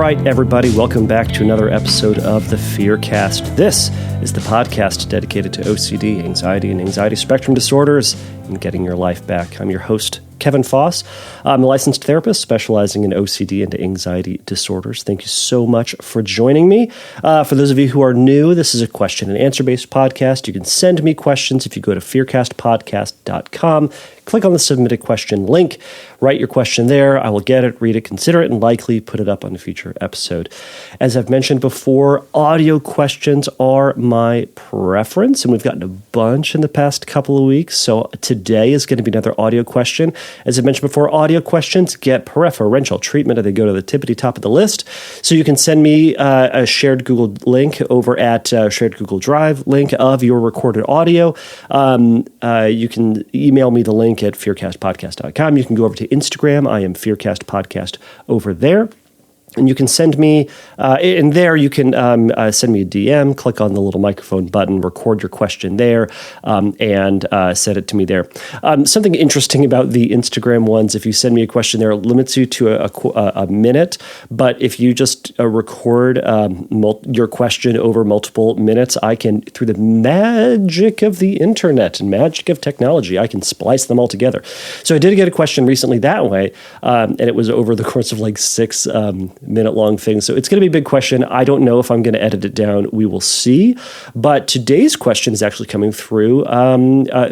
right, everybody, welcome back to another episode of the Fearcast. This is the podcast dedicated to OCD, anxiety, and anxiety spectrum disorders, and getting your life back. I'm your host, Kevin Foss. I'm a licensed therapist specializing in OCD and anxiety disorders. Thank you so much for joining me. For those of you who are new, this is a question and answer-based podcast. You can send me questions if you go to fearcastpodcast.com. Click on the submit a question link. Write your question there. I will get it, read it, consider it, and likely put it up on a future episode. As I've mentioned before, audio questions are my preference, and we've gotten a bunch in the past couple of weeks. So today is going to be another audio question. As I mentioned before, audio questions get preferential treatment, and they go to the tippity top of the list. So you can send me a shared Google link over at shared Google Drive link of your recorded audio. You can email me the link at fearcastpodcast.com. You can go over to Instagram. I am Fearcast Podcast over there. And you can send me, in there you can send me a DM, click on the little microphone button, record your question there, and send it to me there. Something interesting about the Instagram ones, if you send me a question there, it limits you to a minute. But if you just record your question over multiple minutes, I can, through the magic of the internet and magic of technology, I can splice them all together. So I did get a question recently that way, and it was over the course of like 6 minute-long thing. So it's going to be a big question. I don't know if I'm going to edit it down. We will see. But today's question is actually coming through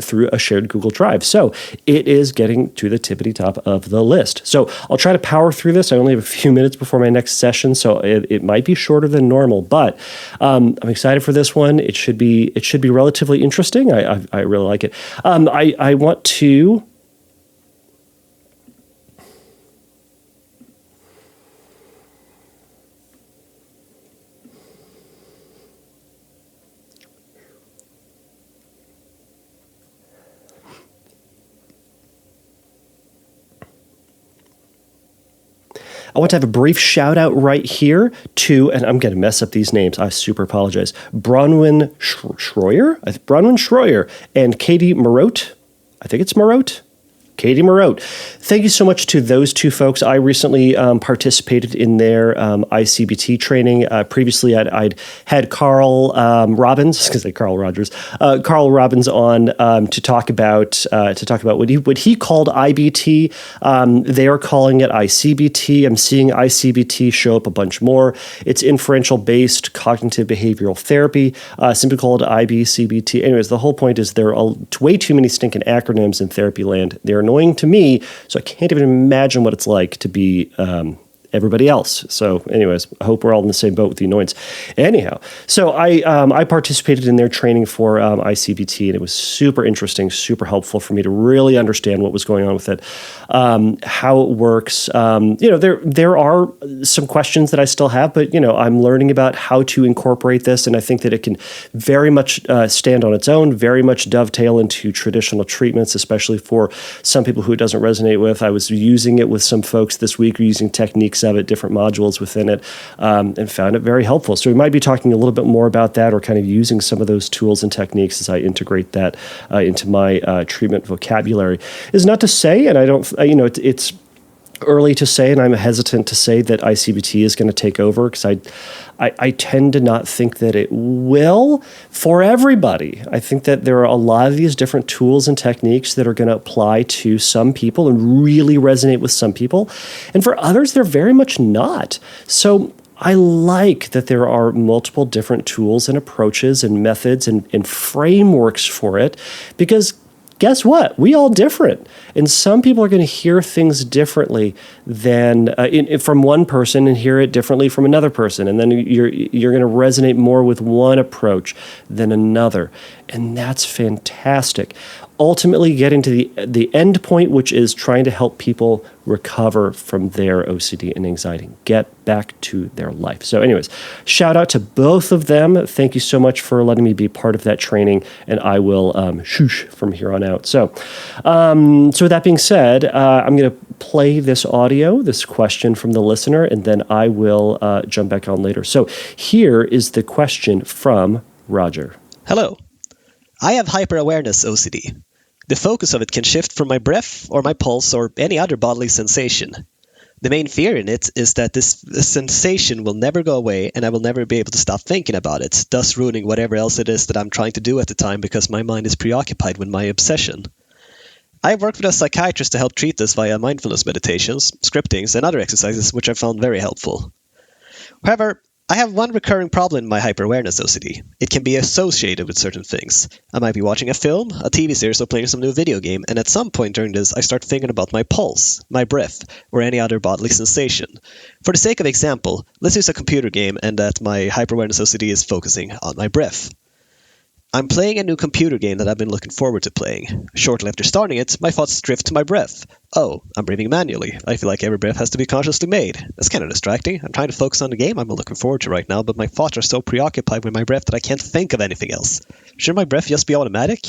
through a shared Google Drive. So it is getting to the tippity top of the list. So I'll try to power through this. I only have a few minutes before my next session, so it might be shorter than normal. But I'm excited for this one. It should be relatively interesting. I really like it. I want to. I want to have a brief shout out right here to, and I'm going to mess up these names, I super apologize, Bronwyn Schroyer and Katie Marotte. I think it's Marotte. Katie Marotte. Thank you so much to those two folks. I recently participated in their ICBT training. Previously, I'd had Carl Robbins, I was going to say Carl Rogers, Carl Robbins on to talk about what he called IBT. They are calling it ICBT. I'm seeing ICBT show up a bunch more. It's inferential-based cognitive behavioral therapy, simply called IBCBT. Anyways, the whole point is there are way too many stinking acronyms in therapy land. They're annoying to me, so I can't even imagine what it's like to be everybody else. So anyways, I hope we're all in the same boat with the annoyance. Anyhow, so I participated in their training for ICBT, and it was super interesting, super helpful for me to really understand what was going on with it, how it works. There are some questions that I still have, but I'm learning about how to incorporate this, and I think that it can very much stand on its own, very much dovetail into traditional treatments, especially for some people who it doesn't resonate with. I was using it with some folks this week, using techniques of it, different modules within it, and found it very helpful. So we might be talking a little bit more about that, or kind of using some of those tools and techniques as I integrate that into my treatment vocabulary. Is not to say, and I don't, it's early to say, and I'm hesitant to say that ICBT is going to take over, because I tend to not think that it will for everybody. I think that there are a lot of these different tools and techniques that are going to apply to some people and really resonate with some people. And for others, they're very much not. So I like that there are multiple different tools and approaches and methods and frameworks for it, because guess what? We all different. And some people are going to hear things differently than from one person and hear it differently from another person. And then you're going to resonate more with one approach than another. And that's fantastic. Ultimately getting to the end point, which is trying to help people recover from their OCD and anxiety, get back to their life. So anyways, shout out to both of them. Thank you so much for letting me be part of that training, and I will shoosh from here on out. So with that being said, I'm going to play this audio, this question from the listener, and then I will jump back on later. So here is the question from Roger. Hello. I have hyper-awareness OCD. The focus of it can shift from my breath or my pulse or any other bodily sensation. The main fear in it is that this sensation will never go away and I will never be able to stop thinking about it, thus ruining whatever else it is that I'm trying to do at the time because my mind is preoccupied with my obsession. I've worked with a psychiatrist to help treat this via mindfulness meditations, scriptings, and other exercises, which I found very helpful. However, I have one recurring problem in my hyper-awareness OCD. It can be associated with certain things. I might be watching a film, a TV series, or playing some new video game, and at some point during this, I start thinking about my pulse, my breath, or any other bodily sensation. For the sake of example, let's use a computer game and that my hyper-awareness OCD is focusing on my breath. I'm playing a new computer game that I've been looking forward to playing. Shortly after starting it, my thoughts drift to my breath. Oh, I'm breathing manually. I feel like every breath has to be consciously made. That's kind of distracting. I'm trying to focus on the game I'm looking forward to right now, but my thoughts are so preoccupied with my breath that I can't think of anything else. Shouldn't my breath just be automatic?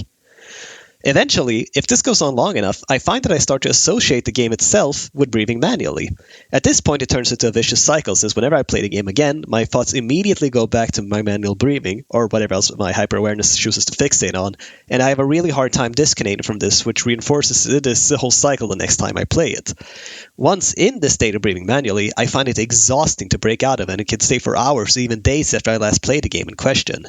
Eventually, if this goes on long enough, I find that I start to associate the game itself with breathing manually. At this point, it turns into a vicious cycle, since whenever I play the game again, my thoughts immediately go back to my manual breathing, or whatever else my hyper-awareness chooses to fixate on, and I have a really hard time disconnecting from this, which reinforces this whole cycle the next time I play it. Once in this state of breathing manually, I find it exhausting to break out of, and it can stay for hours or even days after I last played the game in question.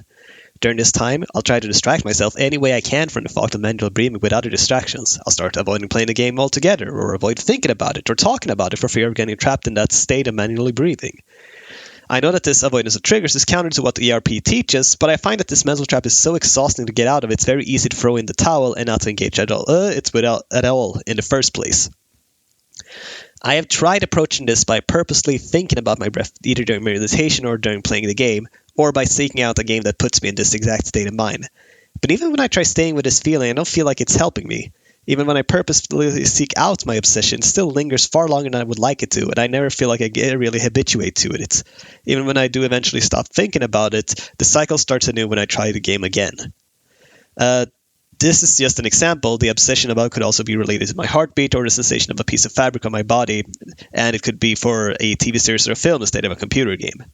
During this time, I'll try to distract myself any way I can from the thought of manual breathing with other distractions. I'll start avoiding playing the game altogether, or avoid thinking about it, or talking about it for fear of getting trapped in that state of manually breathing. I know that this avoidance of triggers is counter to what the ERP teaches, but I find that this mental trap is so exhausting to get out of, it's very easy to throw in the towel and not to engage at all. At all in the first place. I have tried approaching this by purposely thinking about my breath, either during meditation or during playing the game, or by seeking out a game that puts me in this exact state of mind. But even when I try staying with this feeling, I don't feel like it's helping me. Even when I purposefully seek out my obsession, it still lingers far longer than I would like it to, and I never feel like I really habituate to it. Even when I do eventually stop thinking about it, the cycle starts anew when I try the game again. This is just an example. The obsession about could also be related to my heartbeat or the sensation of a piece of fabric on my body, and it could be for a TV series or a film instead of a computer game.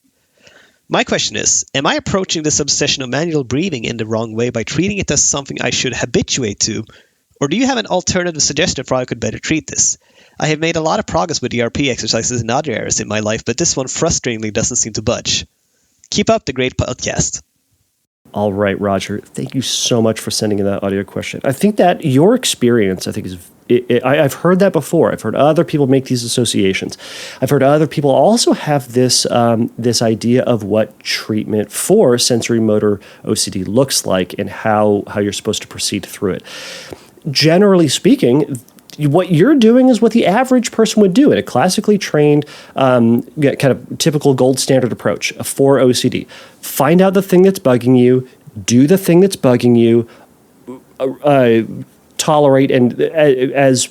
My question is, am I approaching this obsession of manual breathing in the wrong way by treating it as something I should habituate to, or do you have an alternative suggestion for how I could better treat this? I have made a lot of progress with ERP exercises in other areas in my life, but this one frustratingly doesn't seem to budge. Keep up the great podcast. All right, Roger. Thank you so much for sending in that audio question. I think that your experience, I've heard that before. I've heard other people make these associations. I've heard other people also have this this idea of what treatment for sensorimotor OCD looks like and how you're supposed to proceed through it. Generally speaking, what you're doing is what the average person would do in a classically trained, kind of typical gold standard approach for OCD. Find out the thing that's bugging you, do the thing that's bugging you, tolerate, and as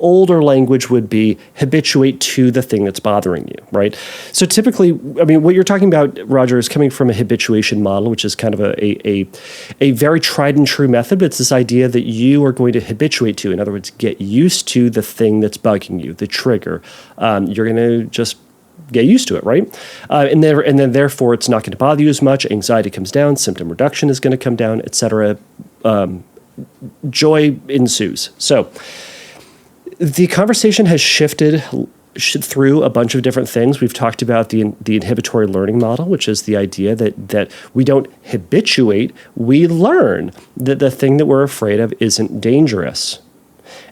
older language would be, habituate to the thing that's bothering you, right? So typically, I mean, what you're talking about, Roger, is coming from a habituation model, which is kind of a very tried and true method, but it's this idea that you are going to habituate to. In other words, get used to the thing that's bugging you, the trigger. You're going to just get used to it, right? And then therefore, it's not going to bother you as much. Anxiety comes down, symptom reduction is going to come down, etc. Joy ensues. So the conversation has shifted through a bunch of different things. We've talked about the inhibitory learning model, which is the idea that we don't habituate, we learn that the thing that we're afraid of isn't dangerous.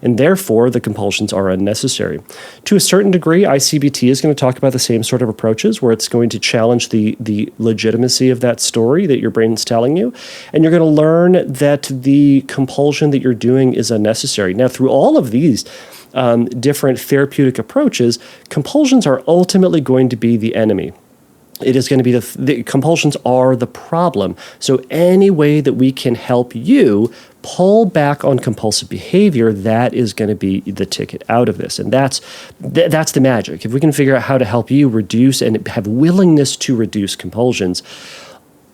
And therefore, the compulsions are unnecessary. To a certain degree, ICBT is going to talk about the same sort of approaches, where it's going to challenge the legitimacy of that story that your brain's telling you, and you're going to learn that the compulsion that you're doing is unnecessary. Now, through all of these different therapeutic approaches, compulsions are ultimately going to be the enemy. It is going to be the compulsions are the problem. So any way that we can help you pull back on compulsive behavior, that is going to be the ticket out of this. And that's the magic. If we can figure out how to help you reduce and have willingness to reduce compulsions,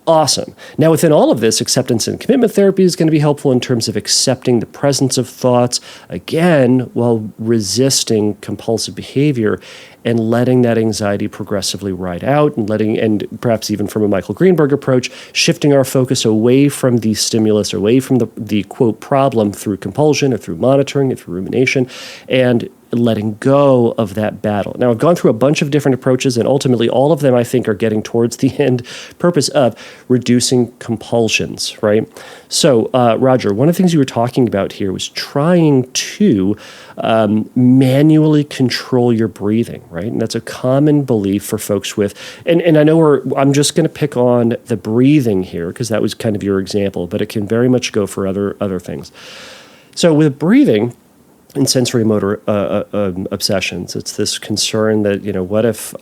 awesome. Now, within all of this, acceptance and commitment therapy is going to be helpful in terms of accepting the presence of thoughts, again, while resisting compulsive behavior and letting that anxiety progressively ride out, and perhaps even from a Michael Greenberg approach, shifting our focus away from the stimulus, away from the quote problem through compulsion or through monitoring or through rumination, and letting go of that battle. Now, I've gone through a bunch of different approaches, and ultimately all of them, I think, are getting towards the end purpose of reducing compulsions, right? So, Roger, one of the things you were talking about here was trying to manually control your breathing, right? And that's a common belief for folks with, and I know I'm just going to pick on the breathing here because that was kind of your example, but it can very much go for other things. So with breathing, in sensorimotor obsessions, it's this concern that, what if,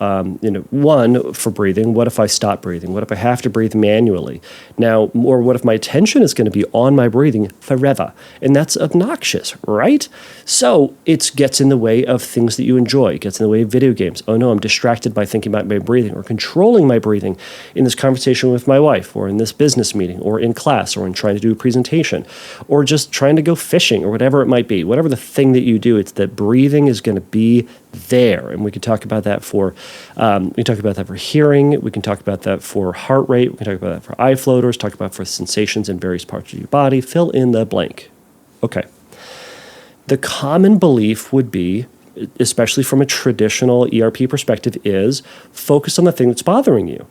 one, for breathing, what if I stop breathing? What if I have to breathe manually? Now, or what if my attention is going to be on my breathing forever? And that's obnoxious, right? So it gets in the way of things that you enjoy. It gets in the way of video games. Oh no, I'm distracted by thinking about my breathing or controlling my breathing in this conversation with my wife or in this business meeting or in class or in trying to do a presentation or just trying to go fishing or whatever it might be, whatever the thing that you do, it's that breathing is going to be there. And we can talk about that for hearing. We can talk about that for heart rate. We can talk about that for eye floaters, talk about for sensations in various parts of your body. Fill in the blank. Okay. The common belief would be, especially from a traditional ERP perspective, is focus on the thing that's bothering you.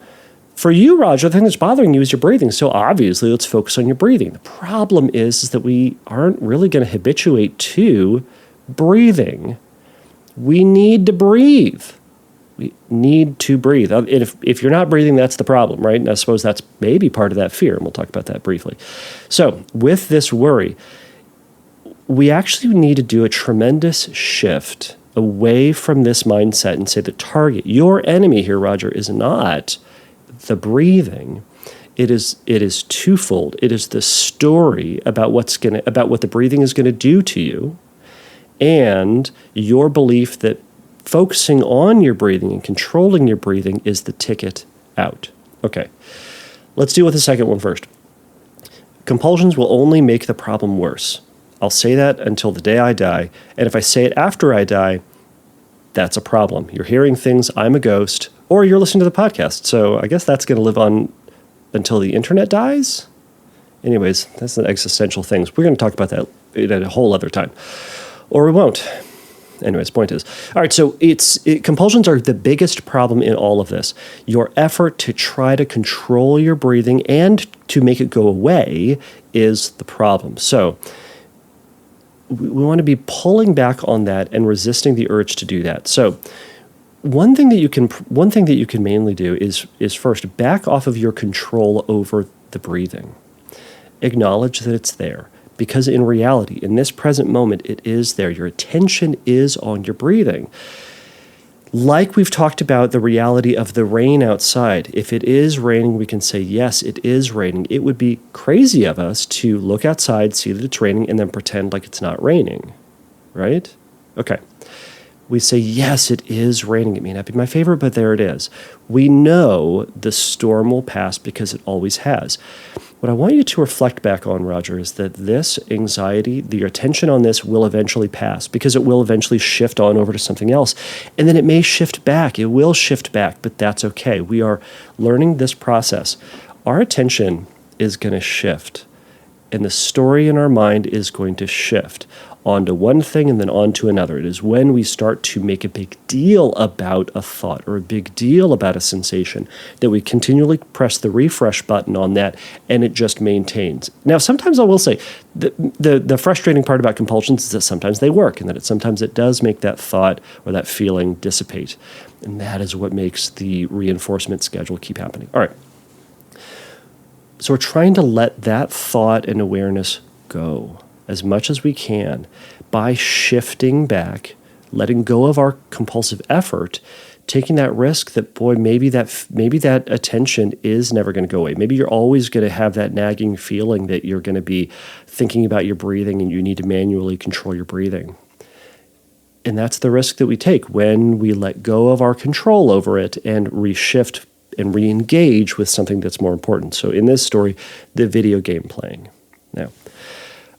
For you, Roger, the thing that's bothering you is your breathing. So obviously, let's focus on your breathing. The problem is that we aren't really going to habituate to breathing. We need to breathe. We need to breathe. And if you're not breathing, that's the problem, right? And I suppose that's maybe part of that fear, and we'll talk about that briefly. So with this worry, we actually need to do a tremendous shift away from this mindset and say the target, your enemy here, Roger, is not the breathing. It is twofold. It is the story about what the breathing is going to do to you, and your belief that focusing on your breathing and controlling your breathing is the ticket out. Okay, let's deal with the second one first. Compulsions will only make the problem worse. I'll say that until the day I die, and if I say it after I die, that's a problem. You're hearing things, I'm a ghost, or you're listening to the podcast. So I guess that's going to live on until the internet dies. Anyways, that's the existential things. We're going to talk about that at a whole other time. Or we won't. Anyways, point is. All right, so compulsions are the biggest problem in all of this. Your effort to try to control your breathing and to make it go away is the problem. So we want to be pulling back on that and resisting the urge to do that. So one thing that you can mainly do is first back off of your control over the breathing. Acknowledge that it's there, because in reality, in this present moment, it is there. Your attention is on your breathing. Like we've talked about the reality of the rain outside, if it is raining, we can say, yes, it is raining. It would be crazy of us to look outside, see that it's raining, and then pretend like it's not raining, right? Okay. We say, yes, it is raining. It may not be my favorite, but there it is. We know the storm will pass because it always has. What I want you to reflect back on, Roger, is that this anxiety, your attention on this will eventually pass because it will eventually shift on over to something else. And then it may shift back. It will shift back, but that's okay. We are learning this process. Our attention is going to shift, and the story in our mind is going to shift onto one thing and then onto another. It is when we start to make a big deal about a thought or a big deal about a sensation that we continually press the refresh button on that, and it just maintains. Now, sometimes I will say the frustrating part about compulsions is that sometimes they work and that sometimes it does make that thought or that feeling dissipate. And that is what makes the reinforcement schedule keep happening. All right. So we're trying to let that thought and awareness go as much as we can by shifting back, letting go of our compulsive effort, taking that risk that, boy, maybe that attention is never going to go away. Maybe you're always going to have that nagging feeling that you're going to be thinking about your breathing and you need to manually control your breathing. And that's the risk that we take when we let go of our control over it and reshift and re-engage with something that's more important. So in this story, the video game playing. Now,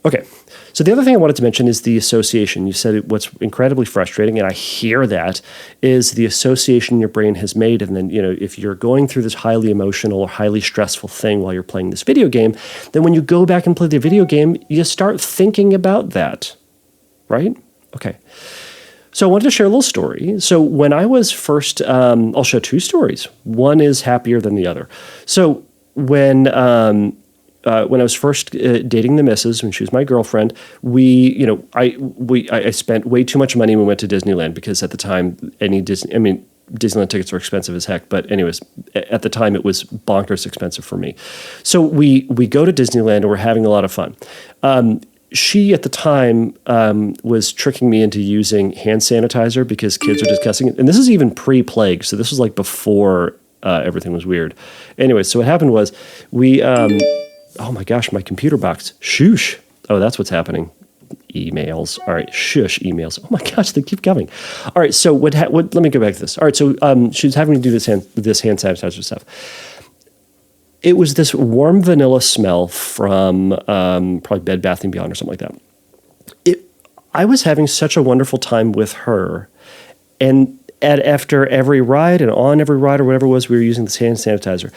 okay, so the other thing I wanted to mention is the association. You said what's incredibly frustrating, and I hear that, is the association your brain has made. And then, if you're going through this highly emotional or highly stressful thing while you're playing this video game, then when you go back and play the video game, you start thinking about that, right? Okay. So I wanted to share a little story. So when I was first, I'll share two stories. One is happier than the other. So when I was first dating the missus, when she was my girlfriend, I spent way too much money when we went to Disneyland, because at the time, Disneyland tickets were expensive as heck. But anyways, at the time it was bonkers expensive for me. So we go to Disneyland and we're having a lot of fun. She, at the time, was tricking me into using hand sanitizer because kids were discussing it. And this is even pre-plague, so this was like before everything was weird. Anyway, so what happened was oh my gosh, my computer box. Shoosh. Oh, that's what's happening. Emails. All right, shush, emails. Oh my gosh, they keep coming. All right, so what let me go back to this. All right, so she was having me do this hand sanitizer stuff. It was this warm vanilla smell from probably Bed Bath & Beyond or something like that. I was having such a wonderful time with her. And after every ride and on every ride or whatever it was, we were using this hand sanitizer.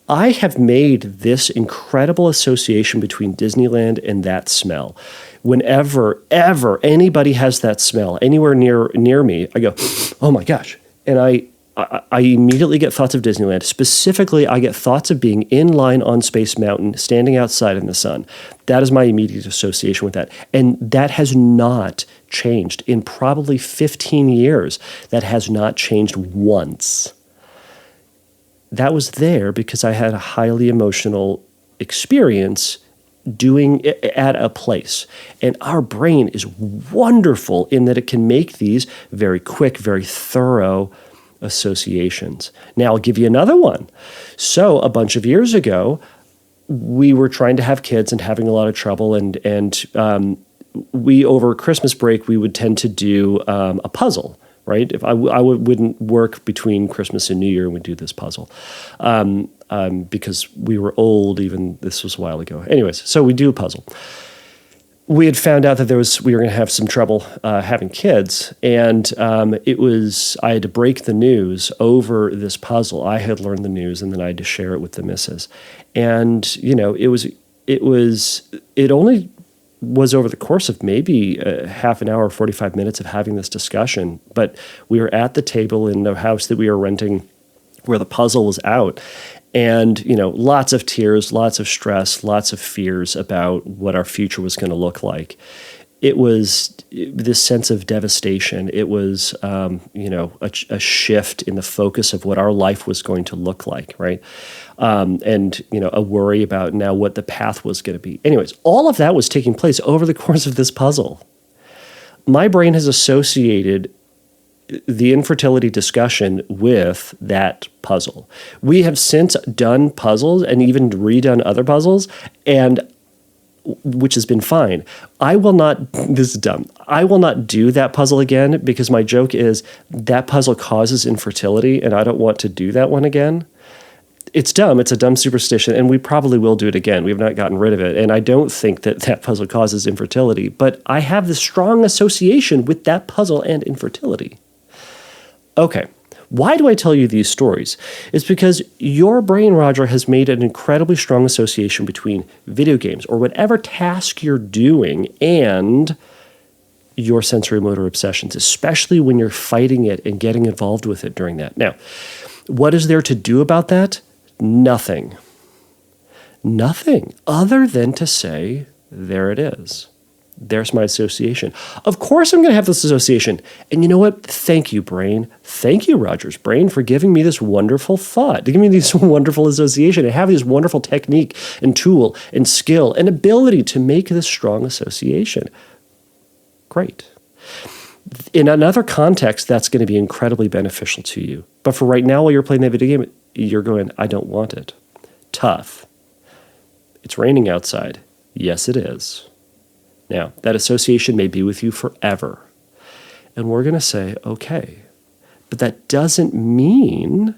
I have made this incredible association between Disneyland and that smell. Whenever, ever, anybody has that smell anywhere near me, I go, oh my gosh. And I immediately get thoughts of Disneyland. Specifically, I get thoughts of being in line on Space Mountain, standing outside in the sun. That is my immediate association with that. And that has not changed. In probably 15 years, that has not changed once. That was there because I had a highly emotional experience doing it at a place. And our brain is wonderful in that it can make these very quick, very thorough associations. Now, I'll give you another one. So a bunch of years ago, we were trying to have kids and having a lot of trouble. And we, over Christmas break, we would tend to do a puzzle, right? If I wouldn't work between Christmas and New Year, and we'd do this puzzle. Because we were old, even this was a while ago. Anyways, so we do a puzzle. We had found out that we were going to have some trouble having kids, and I had to break the news over this puzzle. I had learned the news, and then I had to share it with the missus. And it only was over the course of maybe half an hour, 45 minutes of having this discussion. But we were at the table in the house that we were renting, where the puzzle was out. And, lots of tears, lots of stress, lots of fears about what our future was going to look like. It was this sense of devastation. It was, a shift in the focus of what our life was going to look like, right? And a worry about now what the path was going to be. Anyways, all of that was taking place over the course of this puzzle. My brain has associated the infertility discussion with that puzzle. We have since done puzzles and even redone other puzzles, and which has been fine. This is dumb. I will not do that puzzle again because my joke is that puzzle causes infertility and I don't want to do that one again. It's dumb. It's a dumb superstition, and we probably will do it again. We have not gotten rid of it, and I don't think that puzzle causes infertility, but I have this strong association with that puzzle and infertility. Okay, why do I tell you these stories? It's because your brain, Roger, has made an incredibly strong association between video games or whatever task you're doing and your sensorimotor obsessions, especially when you're fighting it and getting involved with it during that. Now, what is there to do about that? Nothing. Nothing other than to say, there it is. There's my association. Of course I'm going to have this association. And you know what? Thank you, brain. Thank you, Roger's brain, for giving me this wonderful thought, to give me this wonderful association, and have this wonderful technique and tool and skill and ability to make this strong association. Great. In another context, that's going to be incredibly beneficial to you. But for right now, while you're playing that video game, you're going, I don't want it. Tough. It's raining outside. Yes, it is. Now, that association may be with you forever. And we're going to say, okay. But that doesn't mean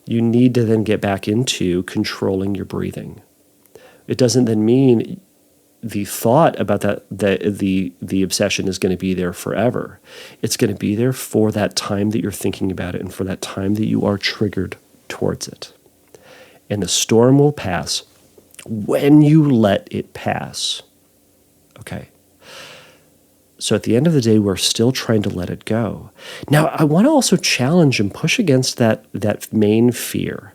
you need to then get back into controlling your breathing. It doesn't then mean the thought about the obsession is going to be there forever. It's going to be there for that time that you're thinking about it and for that time that you are triggered towards it. And the storm will pass when you let it pass. Okay. So at the end of the day, we're still trying to let it go. Now, I want to also challenge and push against that main fear.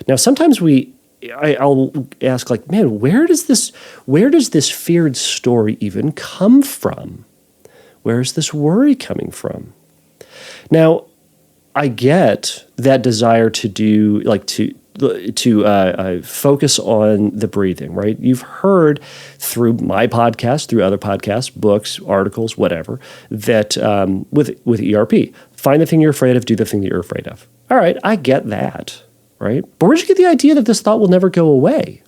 Now, sometimes I'll ask, like, man, where does this feared story even come from? Where is this worry coming from? Now, I get that desire to do, like, to focus on the breathing, right? You've heard through my podcast, through other podcasts, books, articles, whatever, that with ERP, find the thing you're afraid of, do the thing that you're afraid of. All right, I get that, right? But where'd you get the idea that this thought will never go away?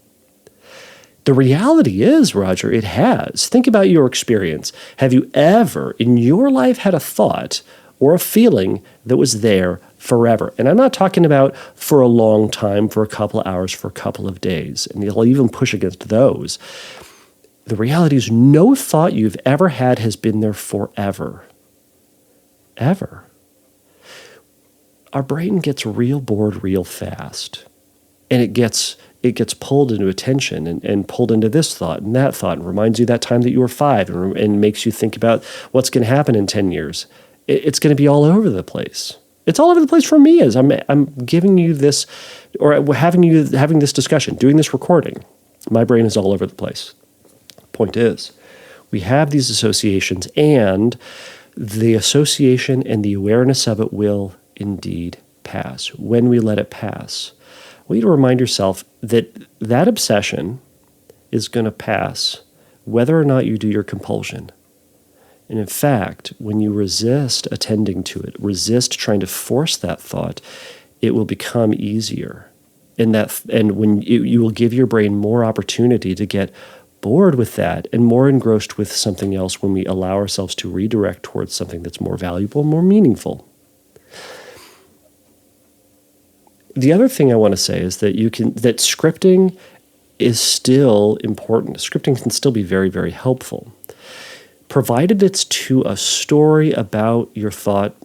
The reality is, Roger, it has. Think about your experience. Have you ever in your life had a thought or a feeling that was there forever? And I'm not talking about for a long time, for a couple of hours, for a couple of days. And you'll even push against those. The reality is no thought you've ever had has been there forever. Ever. Our brain gets real bored real fast. And it gets pulled into attention and pulled into this thought and that thought, and reminds you that time that you were 5 and makes you think about what's going to happen in 10 years. It's going to be all over the place. It's all over the place for me as I'm giving you this, or having this discussion, doing this recording. My brain is all over the place. Point is, we have these associations, and the association and the awareness of it will indeed pass. When we let it pass, I want you to remind yourself that obsession is going to pass whether or not you do your compulsion. And in fact, when you resist attending to it, resist trying to force that thought, it will become easier. And when you will give your brain more opportunity to get bored with that and more engrossed with something else when we allow ourselves to redirect towards something that's more valuable, more meaningful. The other thing I want to say is that that scripting is still important. Scripting can still be very, very helpful, provided it's to a story about your thought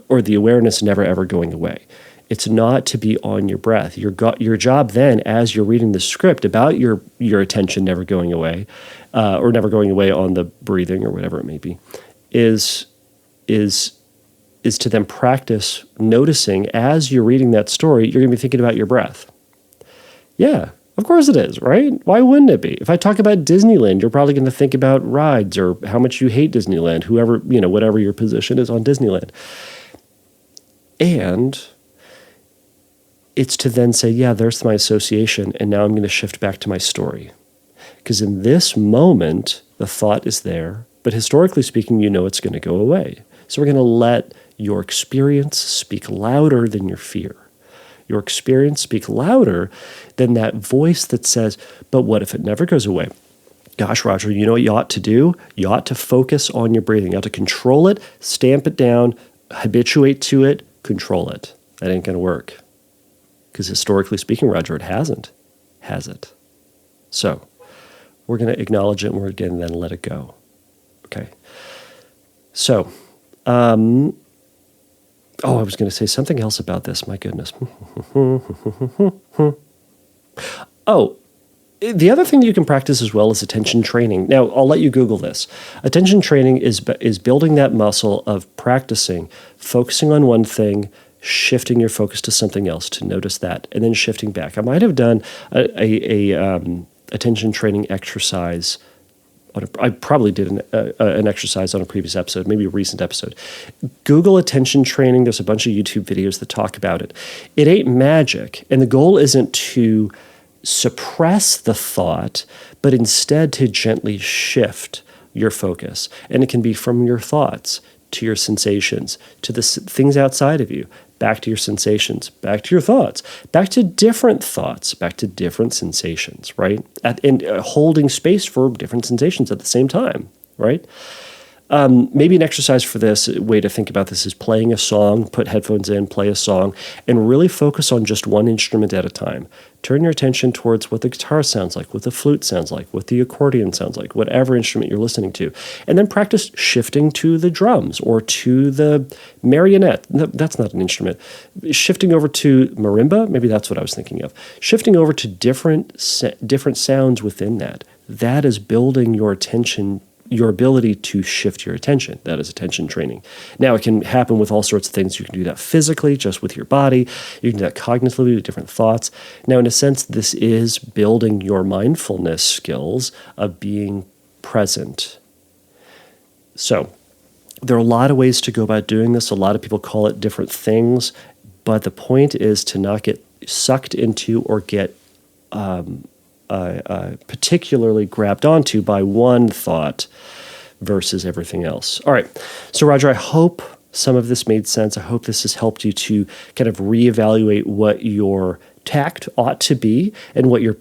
or the awareness never ever going away. It's not to be on your breath. Your job then, as you're reading the script about your attention never going away, or never going away on the breathing or whatever it may be, is to then practice noticing as you're reading that story, you're going to be thinking about your breath. Yeah, of course it is, right? Why wouldn't it be? If I talk about Disneyland, you're probably going to think about rides or how much you hate Disneyland, whatever your position is on Disneyland. And it's to then say, yeah, there's my association, and now I'm going to shift back to my story. Because in this moment, the thought is there, but historically speaking, it's going to go away. So we're going to let your experience speak louder than your fear. Your experience speak louder than that voice that says, but what if it never goes away? Gosh, Roger, you know what you ought to do? You ought to focus on your breathing. You ought to control it, stamp it down, habituate to it, control it. That ain't going to work. Because historically speaking, Roger, it hasn't. Has it? So we're going to acknowledge it, and we're going to then let it go. Okay. So, I was going to say something else about this. My goodness. The other thing that you can practice as well is attention training. Now, I'll let you Google this. Attention training is building that muscle of practicing, focusing on one thing, shifting your focus to something else to notice that, and then shifting back. I might have done a attention training exercise. I probably did an exercise on a previous episode, maybe a recent episode. Google attention training. There's a bunch of YouTube videos that talk about it. It ain't magic, and the goal isn't to suppress the thought, but instead to gently shift your focus. And it can be from your thoughts to your sensations, to the things outside of you, back to your sensations, back to your thoughts, back to different thoughts, back to different sensations, right? And holding space for different sensations at the same time, right? Maybe an exercise for this, a way to think about this is playing a song, put headphones in, play a song, and really focus on just one instrument at a time. Turn your attention towards what the guitar sounds like, what the flute sounds like, what the accordion sounds like, whatever instrument you're listening to. And then practice shifting to the drums or to the marionette. That's not an instrument. Shifting over to marimba, maybe that's what I was thinking of. Shifting over to different sounds within that. That is building your attention your ability to shift your attention. That is attention training. Now, it can happen with all sorts of things. You can do that physically, just with your body. You can do that cognitively with different thoughts. Now, in a sense, this is building your mindfulness skills of being present. So, there are a lot of ways to go about doing this. A lot of people call it different things, but the point is to not get sucked into or get particularly grabbed onto by one thought versus everything else. All right. So, Roger, I hope some of this made sense. I hope this has helped you to kind of reevaluate what your tact ought to be and what your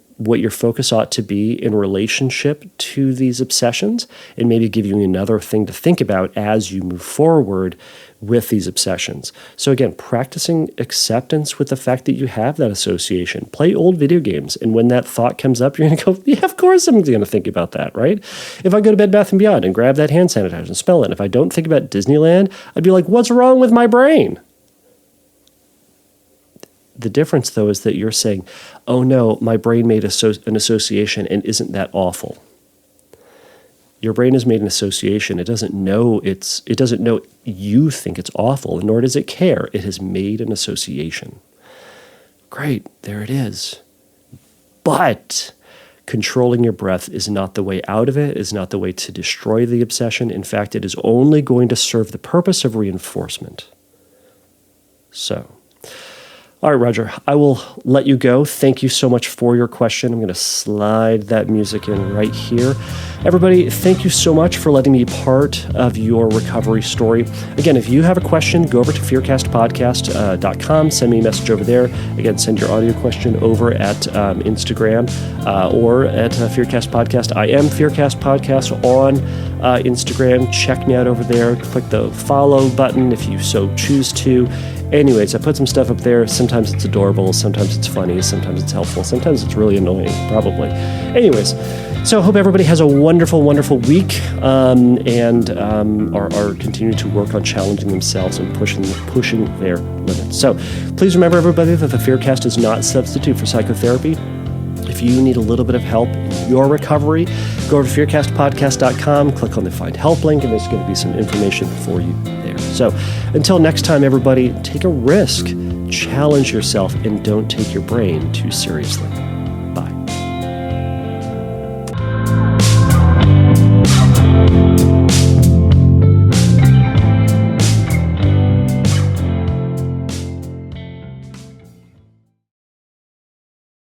focus ought to be in relationship to these obsessions, and maybe give you another thing to think about as you move forward with these obsessions. So again, practicing acceptance with the fact that you have that association. Play old video games, and when that thought comes up, you're going to go, yeah, of course I'm going to think about that, right? If I go to Bed Bath & Beyond and grab that hand sanitizer and smell it, and if I don't think about Disneyland, I'd be like, what's wrong with my brain? The difference, though, is that you're saying, oh no, my brain made an association, and isn't that awful? Your brain has made an association. It doesn't know you think it's awful, nor does it care. It has made an association. Great, there it is. But controlling your breath is not the way out of it, is not the way to destroy the obsession. In fact, it is only going to serve the purpose of reinforcement. So, all right, Roger, I will let you go. Thank you so much for your question. I'm going to slide that music in right here. Everybody, thank you so much for letting me be part of your recovery story. Again, if you have a question, go over to fearcastpodcast.com. Send me a message over there. Again, send your audio question over at Instagram or at Fearcast Podcast. I am Fearcast Podcast on Instagram. Check me out over there. Click the follow button if you so choose to. Anyways, I put some stuff up there. Sometimes it's adorable, sometimes it's funny, sometimes it's helpful, sometimes it's really annoying, probably. Anyways, so I hope everybody has a wonderful, wonderful week and are continuing to work on challenging themselves and pushing their limits. So please remember, everybody, that the Fearcast is not a substitute for psychotherapy. If you need a little bit of help in your recovery, go over to fearcastpodcast.com, click on the Find Help link, and there's going to be some information for you there. So until next time, everybody, take a risk, challenge yourself, and don't take your brain too seriously.